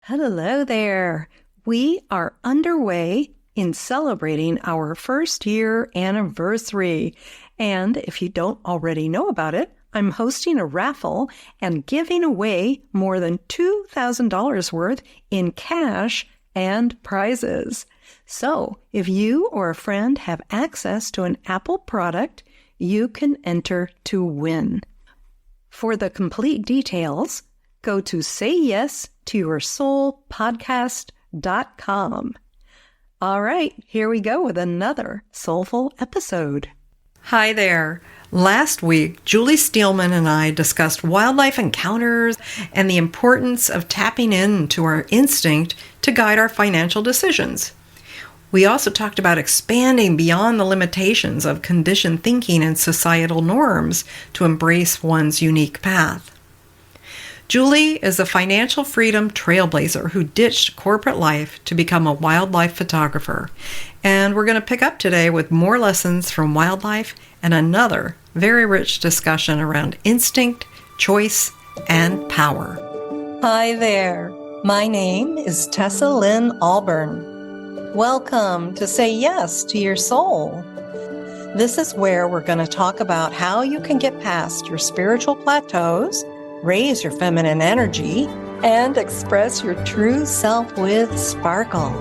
Hello there. We are underway in celebrating our first year anniversary. And if you don't already know about it, I'm hosting a raffle and giving away more than $2,000 worth in cash and prizes. So if you or a friend have access to an Apple product, you can enter to win. For the complete details, go to sayyesToYourSoulPodcast.com. All right, here we go with another soulful episode. Hi there. Last week, Julie Steelman and I discussed wildlife encounters and the importance of tapping into our instinct to guide our financial decisions. We also talked about expanding beyond the limitations of conditioned thinking and societal norms to embrace one's unique path. Julie is a financial freedom trailblazer who ditched corporate life to become a wildlife photographer. And we're going to pick up today with more lessons from wildlife and another very rich discussion around instinct, choice, and power. Hi there. My name is Tessa Lynne Alburn. Welcome to Say Yes to Your Soul. This is where we're going to talk about how you can get past your spiritual plateaus, raise your feminine energy, and express your true self with sparkle.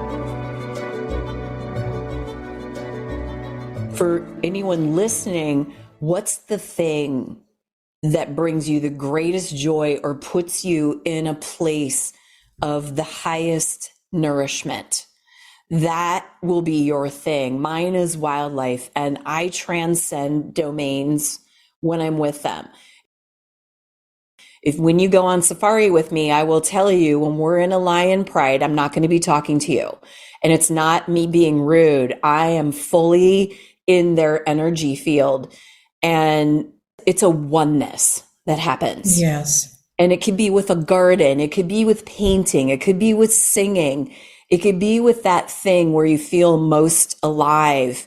For anyone listening, what's the thing that brings you the greatest joy or puts you in a place of the highest nourishment? That will be your thing. Mine is wildlife, and I transcend domains when I'm with them. When you go on safari with me, I will tell you when we're in a lion pride, I'm not going to be talking to you. And it's not me being rude. I am fully in their energy field. And it's a oneness that happens. Yes. And it could be with a garden. It could be with painting. It could be with singing. It could be with that thing where you feel most alive.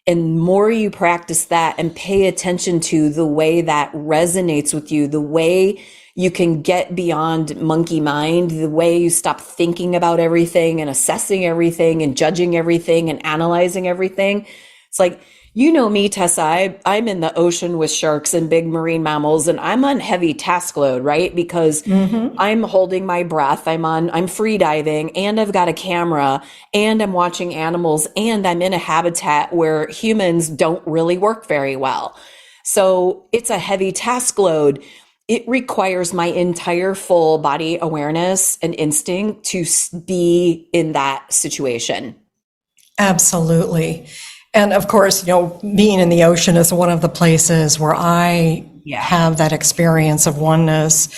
And more you practice that and pay attention to the way that resonates with you, the way you can get beyond monkey mind, the way you stop thinking about everything and assessing everything and judging everything and analyzing everything. It's like, you know me, Tessa, I'm in the ocean with sharks and big marine mammals, and I'm on heavy task load, right? Because I'm holding my breath, I'm free diving, and I've got a camera, and I'm watching animals, and I'm in a habitat where humans don't really work very well. So it's a heavy task load. It requires my entire full body awareness and instinct to be in that situation. Absolutely. And of course, being in the ocean is one of the places where I have that experience of oneness.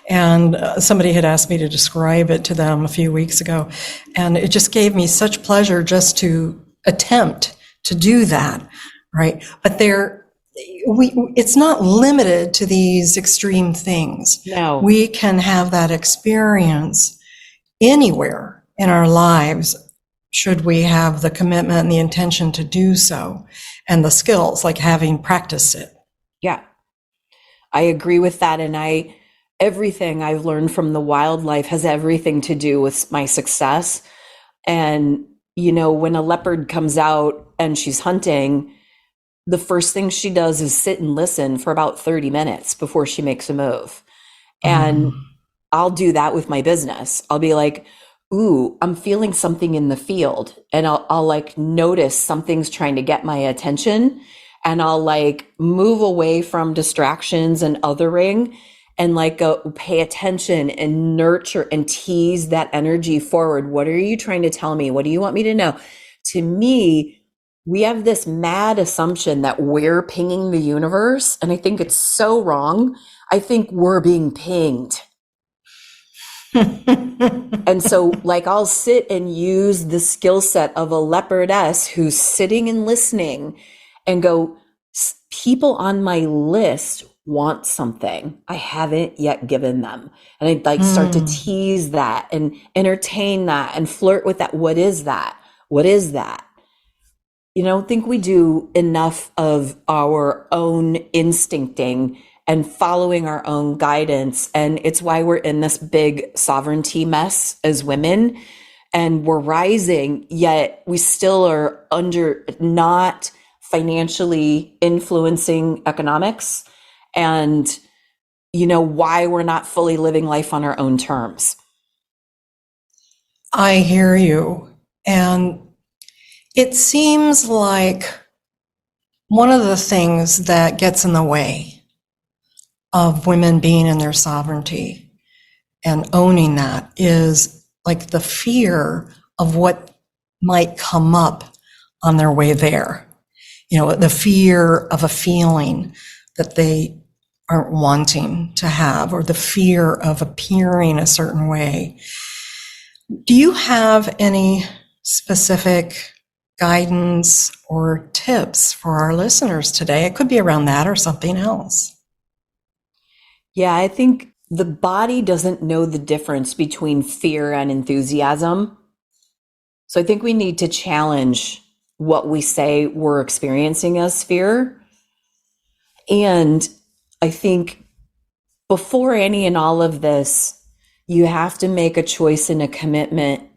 And somebody had asked me to describe it to them a few weeks ago. And it just gave me such pleasure just to attempt to do that, right? But it's not limited to these extreme things. No. We can have that experience anywhere in our lives, should we have the commitment and the intention to do so, and the skills, like having practiced it. Yeah, I agree with that. And everything I've learned from the wildlife has everything to do with my success. And, when a leopard comes out and she's hunting, the first thing she does is sit and listen for about 30 minutes before she makes a move. And I'll do that with my business. I'll be like, ooh, I'm feeling something in the field. And I'll notice something's trying to get my attention. And I'll move away from distractions and othering and go pay attention and nurture and tease that energy forward. What are you trying to tell me? What do you want me to know? To me, we have this mad assumption that we're pinging the universe. And I think it's so wrong. I think we're being pinged. And so I'll sit and use the skill set of a leopardess who's sitting and listening and go, people on my list want something I haven't yet given them. And I'd start to tease that and entertain that and flirt with that. What is that? What is that? I don't think we do enough of our own instincting and following our own guidance. And it's why we're in this big sovereignty mess as women, and we're rising, yet we still are not financially influencing economics, and why we're not fully living life on our own terms. I hear you. And it seems like one of the things that gets in the way of women being in their sovereignty and owning that is like the fear of what might come up on their way there. The fear of a feeling that they aren't wanting to have, or the fear of appearing a certain way. Do you have any specific guidance or tips for our listeners today? It could be around that or something else. Yeah, I think the body doesn't know the difference between fear and enthusiasm. So I think we need to challenge what we say we're experiencing as fear. And I think before any and all of this, you have to make a choice and a commitment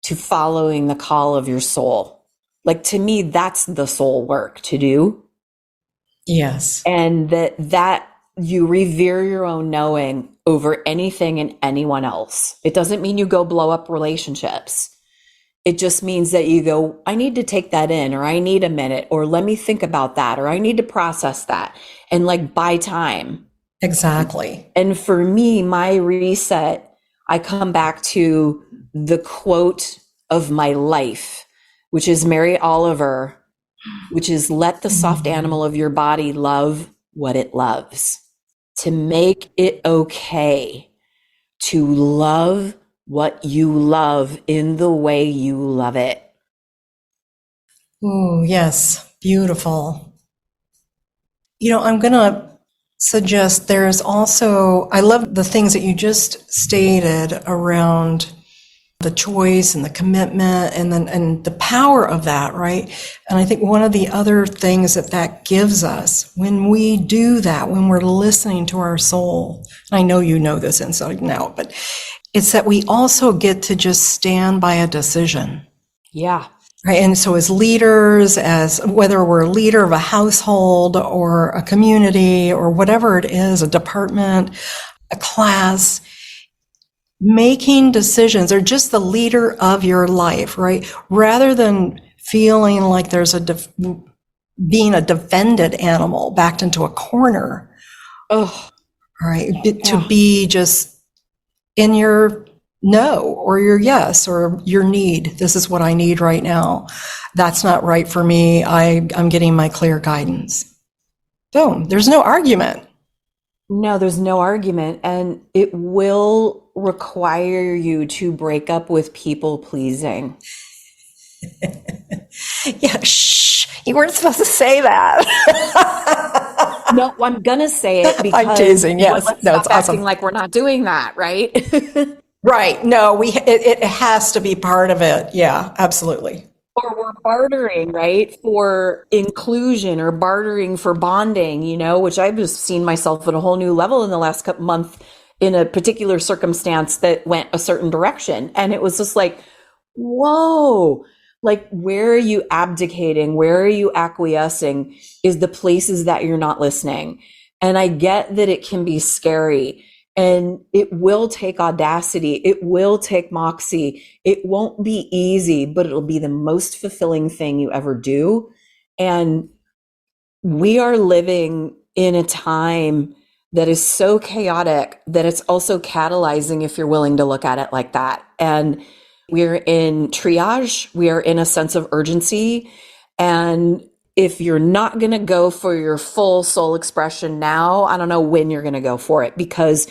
to following the call of your soul. Like, to me, that's the soul work to do. Yes. And that you revere your own knowing over anything and anyone else. It doesn't mean you go blow up relationships. It just means that you go, I need to take that in, or I need a minute, or let me think about that, or I need to process that, and buy time. Exactly. And for me, my reset, I come back to the quote of my life, which is Mary Oliver, which is, let the soft animal of your body love what it loves. To make it okay to love what you love in the way you love it. Oh, yes. Beautiful. I'm going to suggest there's also, I love the things that you just stated around the choice and the commitment and the power of that, right? And I think one of the other things that gives us when we do that, when we're listening to our soul, and I know you know this inside and out, but it's that we also get to just stand by a decision. Yeah. Right. And so as leaders, as whether we're a leader of a household or a community or whatever it is, a department, a class, making decisions, or just the leader of your life, right? Rather than feeling like there's being a defended animal backed into a corner. Oh, right. To be just in your no, or your yes, or your need. This is what I need right now. That's not right for me. I'm getting my clear guidance. Boom. There's no argument. No, there's no argument. And it will require you to break up with people pleasing. Yeah, shh. You weren't supposed to say that. No, I'm going to say it because I'm teasing, yes. Let's no, stop it's awesome. acting like we're not doing that, right? Right. No, it has to be part of it. Yeah, absolutely. Or we're bartering, right, for inclusion, or bartering for bonding, which I've just seen myself at a whole new level in the last month in a particular circumstance that went a certain direction. And it was just like, whoa, where are you abdicating? Where are you acquiescing is the places that you're not listening. And I get that it can be scary. And it will take audacity. It will take moxie. It won't be easy, but it'll be the most fulfilling thing you ever do. And we are living in a time that is so chaotic that it's also catalyzing if you're willing to look at it like that. And we're in triage. We are in a sense of urgency. And if you're not going to go for your full soul expression now, I don't know when you're going to go for it, because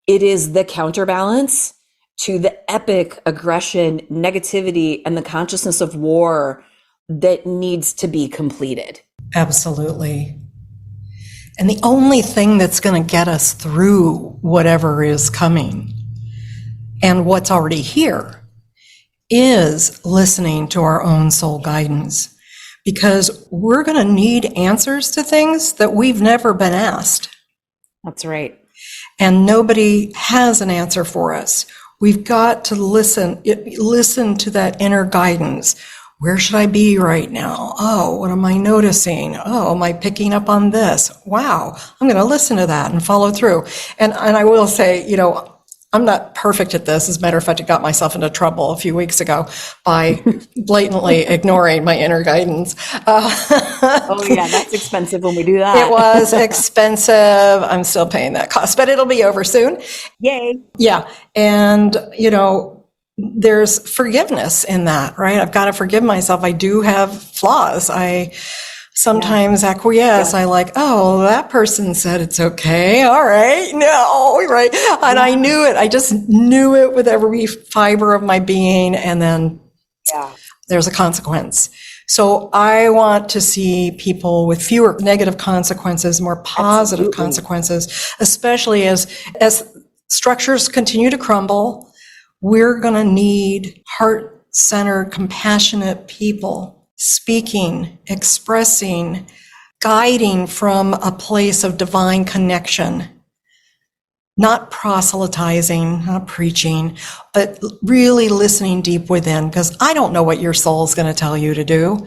it is the counterbalance to the epic aggression, negativity, and the consciousness of war that needs to be completed. Absolutely. And the only thing that's going to get us through whatever is coming and what's already here is listening to our own soul guidance, because we're going to need answers to things that we've never been asked. That's right. And nobody has an answer for us. We've got to listen to that inner guidance. Where should I be right now? Oh, what am I noticing? Oh, am I picking up on this? Wow, I'm going to listen to that and follow through. And I will say, I'm not perfect at this. As a matter of fact, I got myself into trouble a few weeks ago by blatantly ignoring my inner guidance. Oh yeah, that's expensive when we do that. It was expensive. I'm still paying that cost, but it'll be over soon. Yay. Yeah. And, there's forgiveness in that, right? I've got to forgive myself. I do have flaws. I sometimes acquiesce. I oh, that person said it's okay. All right. No, right. And I knew it. I just knew it with every fiber of my being. And then there's a consequence. So I want to see people with fewer negative consequences, more positive consequences, especially as structures continue to crumble. We're going to need heart-centered, compassionate people speaking, expressing, guiding from a place of divine connection, not proselytizing, not preaching, but really listening deep within, because I don't know what your soul is going to tell you to do.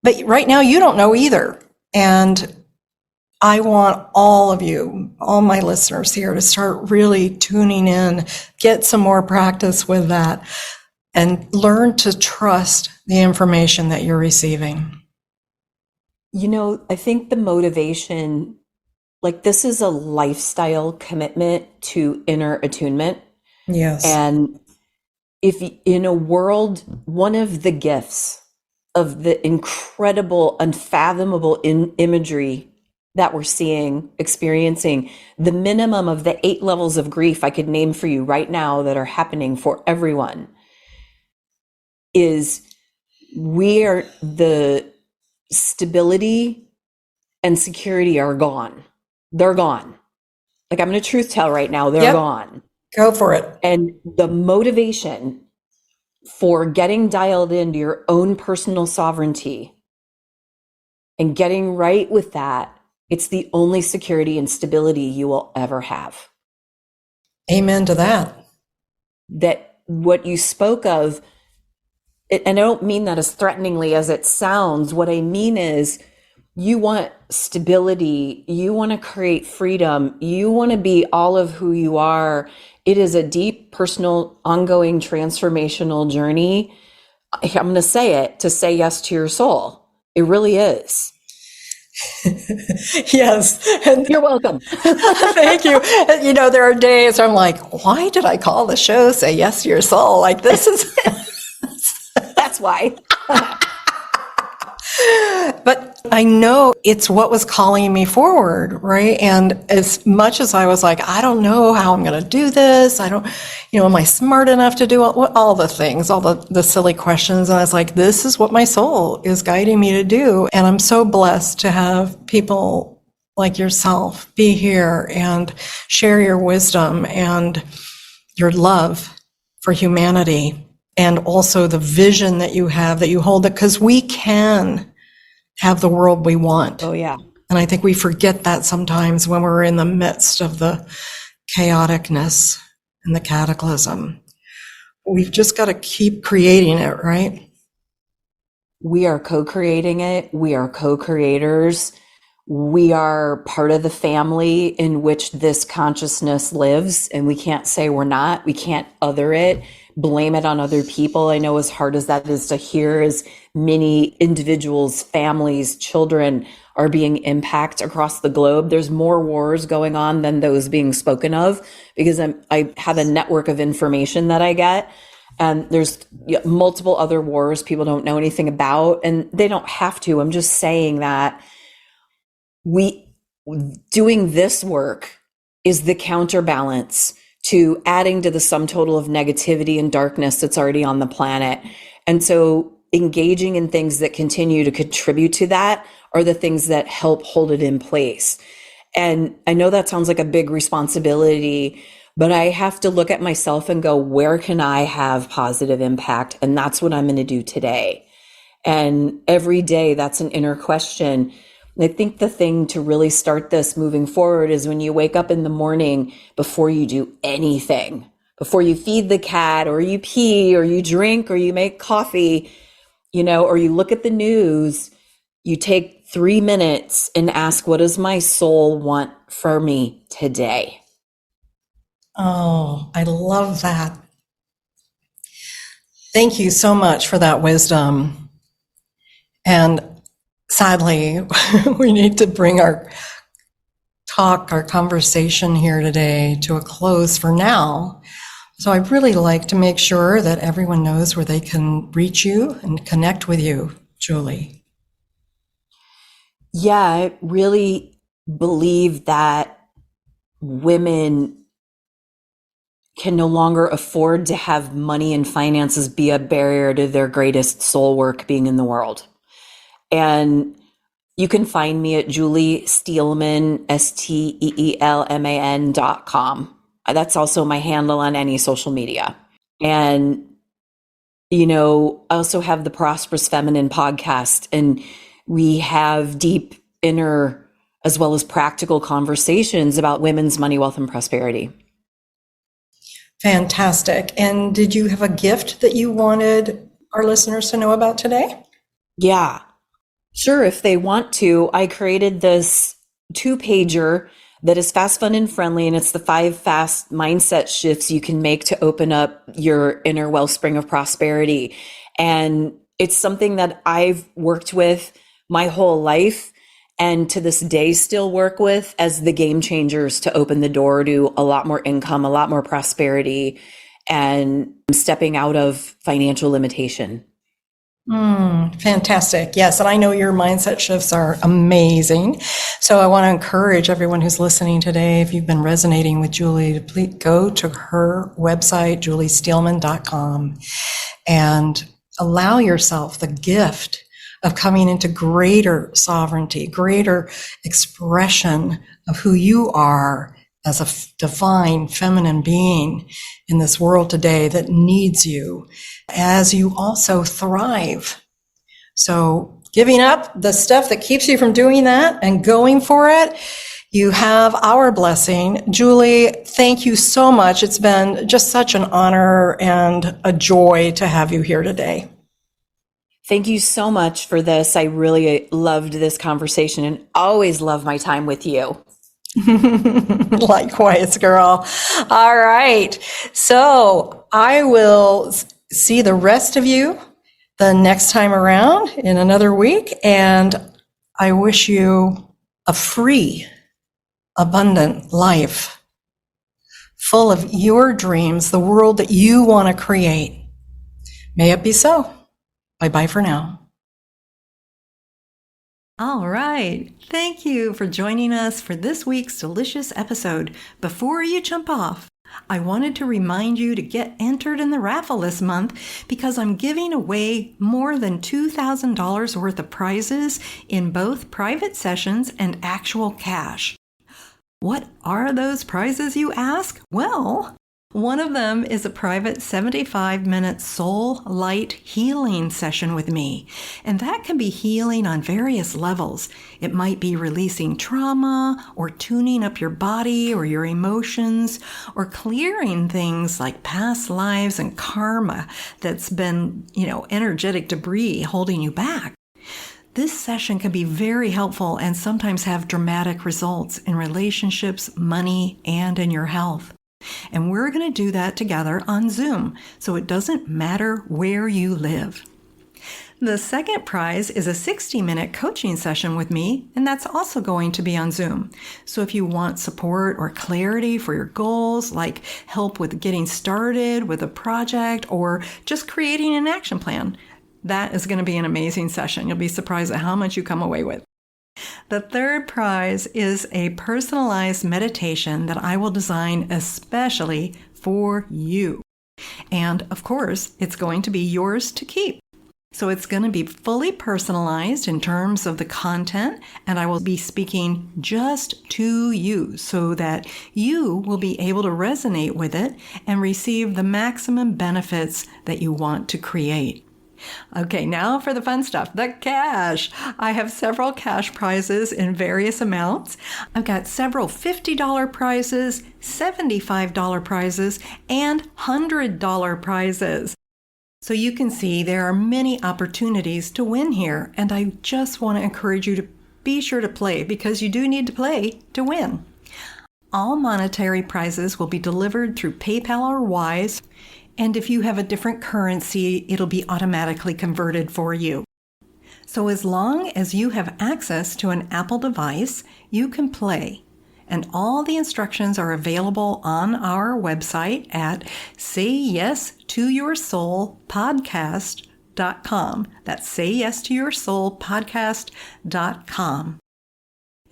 But right now, you don't know either. And I want all of you, all my listeners here, to start really tuning in, get some more practice with that, and learn to trust the information that you're receiving. I think the motivation, this is a lifestyle commitment to inner attunement. Yes. And if in a world, one of the gifts of the incredible, unfathomable imagery that we're seeing, experiencing, the minimum of the 8 levels of grief I could name for you right now that are happening for everyone, is the stability and security are gone. They're gone. I'm going to truth tell right now, they're gone. Go for it. And the motivation for getting dialed into your own personal sovereignty and getting right with that, it's the only security and stability you will ever have. Amen to that. That what you spoke of, and I don't mean that as threateningly as it sounds. What I mean is you want stability. You want to create freedom. You want to be all of who you are. It is a deep, personal, ongoing, transformational journey. I'm going to say it, to say yes to your soul. It really is. Yes. And you're welcome. Thank you. There are days I'm like, why did I call the show Say Yes to Your Soul? This is... That's why. But I know it's what was calling me forward, right? And as much as I was like, I don't know how I'm going to do this. I don't, am I smart enough to do all the things, all the silly questions? And I was like, this is what my soul is guiding me to do. And I'm so blessed to have people like yourself be here and share your wisdom and your love for humanity, and also the vision that you have, that you hold, because we can have the world we want. Oh, yeah. And I think we forget that sometimes when we're in the midst of the chaoticness and the cataclysm. We've just got to keep creating it, right? We are co-creating it. We are co-creators. We are part of the family in which this consciousness lives, and we can't say we're not. We can't other it, blame it on other people. I know, as hard as that is to hear, as many individuals, families, children are being impacted across the globe. There's more wars going on than those being spoken of, because I have a network of information that I get, and there's multiple other wars people don't know anything about, and they don't have to. I'm just saying that doing this work is the counterbalance to adding to the sum total of negativity and darkness that's already on the planet. And so engaging in things that continue to contribute to that are the things that help hold it in place. And I know that sounds like a big responsibility, but I have to look at myself and go, where can I have positive impact? And that's what I'm going to do today. And every day, that's an inner question. I think the thing to really start this moving forward is when you wake up in the morning, before you do anything, before you feed the cat or you pee or you drink or you make coffee, or you look at the news, you take 3 minutes and ask, what does my soul want for me today? Oh, I love that. Thank you so much for that wisdom. And sadly, we need to bring our conversation here today to a close for now. So I'd really like to make sure that everyone knows where they can reach you and connect with you, Julie. Yeah, I really believe that women can no longer afford to have money and finances be a barrier to their greatest soul work being in the world. And you can find me at Julie Steelman, STEELMAN.com. That's also my handle on any social media. And, I also have the Prosperous Feminine podcast, and we have deep inner as well as practical conversations about women's money, wealth, and prosperity. Fantastic. And did you have a gift that you wanted our listeners to know about today? Yeah, sure. If they want to, I created this 2-pager that is fast, fun, and friendly. And it's the 5 fast mindset shifts you can make to open up your inner wellspring of prosperity. And it's something that I've worked with my whole life, and to this day still work with as the game changers to open the door to a lot more income, a lot more prosperity, and stepping out of financial limitation. Fantastic. Yes. And I know your mindset shifts are amazing. So I want to encourage everyone who's listening today, if you've been resonating with Julie, to please go to her website, juliesteelman.com, and allow yourself the gift of coming into greater sovereignty, greater expression of who you are as a divine feminine being in this world today that needs you, as you also thrive. So giving up the stuff that keeps you from doing that and going for it, you have our blessing. Julie, thank you so much. It's been just such an honor and a joy to have you here today. Thank you so much for this. I really loved this conversation and always love my time with you. Likewise, girl. All right. So I will see the rest of you the next time around in another week. And I wish you a free, abundant life full of your dreams, the world that you want to create. May it be so. Bye-bye for now. All right. Thank you for joining us for this week's delicious episode. Before you jump off, I wanted to remind you to get entered in the raffle this month because I'm giving away more than $2,000 worth of prizes in both private sessions and actual cash. What are those prizes, you ask? Well, one of them is a private 75-minute soul light healing session with me. And that can be healing on various levels. It might be releasing trauma or tuning up your body or your emotions or clearing things like past lives and karma that's been, energetic debris holding you back. This session can be very helpful and sometimes have dramatic results in relationships, money, and in your health. And we're going to do that together on Zoom, so it doesn't matter where you live. The second prize is a 60-minute coaching session with me, and that's also going to be on Zoom. So if you want support or clarity for your goals, like help with getting started with a project or just creating an action plan, that is going to be an amazing session. You'll be surprised at how much you come away with. The third prize is a personalized meditation that I will design especially for you. And of course, it's going to be yours to keep. So it's going to be fully personalized in terms of the content, and I will be speaking just to you so that you will be able to resonate with it and receive the maximum benefits that you want to create. Okay, now for the fun stuff, the cash. I have several cash prizes in various amounts. I've got several $50 prizes, $75 prizes, and $100 prizes. So you can see there are many opportunities to win here, and I just want to encourage you to be sure to play because you do need to play to win. All monetary prizes will be delivered through PayPal or Wise, and if you have a different currency, it'll be automatically converted for you. So as long as you have access to an Apple device, you can play. And all the instructions are available on our website at sayyesToYourSoulPodcast.com. That's sayyesToYourSoulPodcast.com.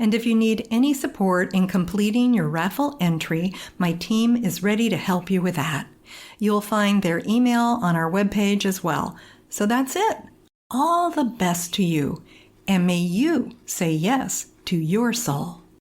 And if you need any support in completing your raffle entry, my team is ready to help you with that. You'll find their email on our webpage as well. So that's it. All the best to you, and may you say yes to your soul.